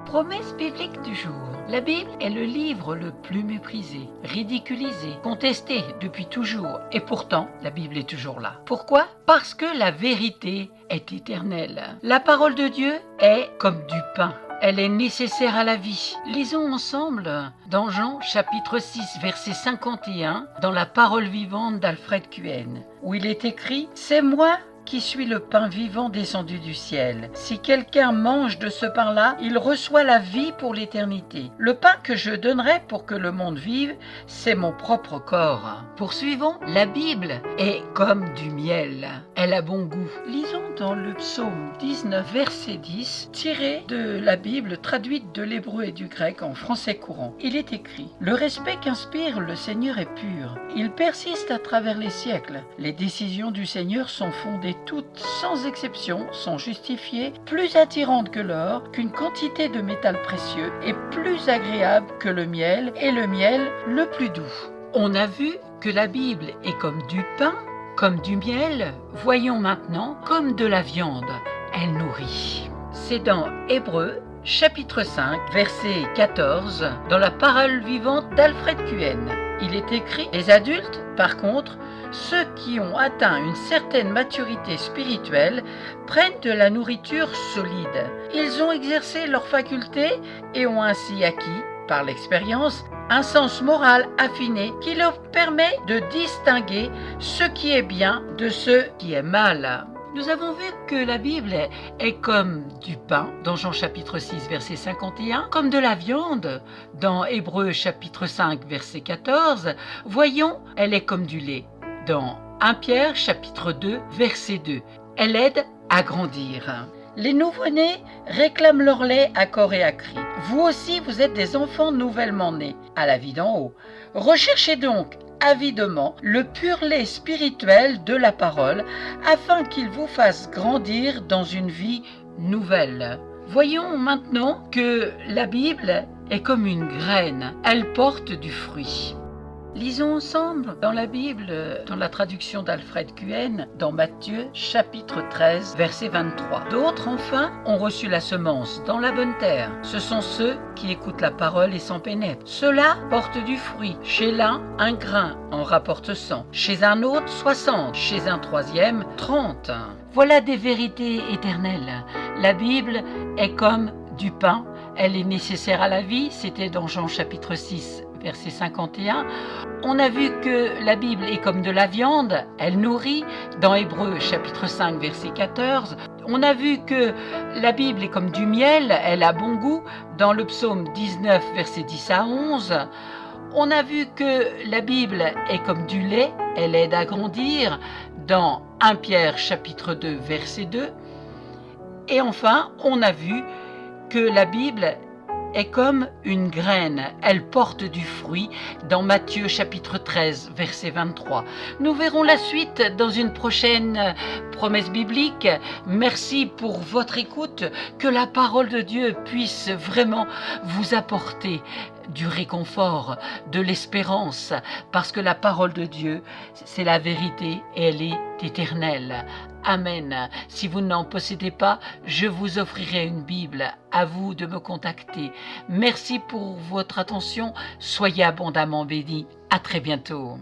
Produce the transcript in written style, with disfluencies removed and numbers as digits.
Promesse biblique du jour. La Bible est le livre le plus méprisé, ridiculisé, contesté depuis toujours. Et pourtant, la Bible est toujours là. Pourquoi ? Parce que la vérité est éternelle. La parole de Dieu est comme du pain. Elle est nécessaire à la vie. Lisons ensemble dans Jean chapitre 6 verset 51 dans la parole vivante d'Alfred Cuen où il est écrit « C'est moi qui suis le pain vivant descendu du ciel. Si quelqu'un mange de ce pain-là, il reçoit la vie pour l'éternité. Le pain que je donnerai pour que le monde vive, c'est mon propre corps. » Poursuivons. La Bible est comme du miel. Elle a bon goût. Lisons dans le psaume 19, verset 10, tiré de la Bible traduite de l'hébreu et du grec en français courant. Il est écrit « Le respect qu'inspire le Seigneur est pur. Il persiste à travers les siècles. Les décisions du Seigneur sont fondées toutes, sans exception, sont justifiées, plus attirantes que l'or, qu'une quantité de métal précieux, et plus agréables que le miel, et le miel le plus doux. » On a vu que la Bible est comme du pain, comme du miel, voyons maintenant comme de la viande. Elle nourrit. C'est dans Hébreux, chapitre 5, verset 14, dans la parole vivante d'Alfred Cuen. Il est écrit « Les adultes, par contre, ceux qui ont atteint une certaine maturité spirituelle prennent de la nourriture solide. Ils ont exercé leurs facultés et ont ainsi acquis, par l'expérience, un sens moral affiné qui leur permet de distinguer ce qui est bien de ce qui est mal. » Nous avons vu que la Bible est comme du pain, dans Jean chapitre 6, verset 51, comme de la viande, dans Hébreux chapitre 5, verset 14. Voyons, elle est comme du lait, dans 1 Pierre chapitre 2, verset 2. Elle aide à grandir. Les nouveau-nés réclament leur lait à corps et à cri. Vous aussi, vous êtes des enfants nouvellement nés, à la vie d'en haut. Recherchez donc avidement le pur lait spirituel de la parole, afin qu'il vous fasse grandir dans une vie nouvelle. Voyons maintenant que la Bible est comme une graine, elle porte du fruit. Lisons ensemble dans la Bible, dans la traduction d'Alfred Cuen, dans Matthieu chapitre 13, verset 23. D'autres, enfin, ont reçu la semence dans la bonne terre. Ce sont ceux qui écoutent la parole et s'en pénètrent. Ceux-là portent du fruit. Chez l'un, un grain en rapporte 100. Chez un autre, 60. Chez un troisième, 30. Voilà des vérités éternelles. La Bible est comme du pain. Elle est nécessaire à la vie. C'était dans Jean chapitre 6, verset 51. On a vu que la Bible est comme de la viande, elle nourrit, dans Hébreux chapitre 5, verset 14. On a vu que la Bible est comme du miel, elle a bon goût, dans le psaume 19, verset 10 à 11. On a vu que la Bible est comme du lait, elle aide à grandir, dans 1 Pierre chapitre 2, verset 2. Et enfin, on a vu que la Bible est comme une graine, elle porte du fruit, dans Matthieu chapitre 13, verset 23. Nous verrons la suite dans une prochaine promesse biblique. Merci pour votre écoute, que la parole de Dieu puisse vraiment vous apporter du réconfort, de l'espérance, parce que la parole de Dieu, c'est la vérité et elle est éternelle. Amen. Si vous n'en possédez pas, je vous offrirai une Bible. À vous de me contacter. Merci pour votre attention. Soyez abondamment bénis. À très bientôt.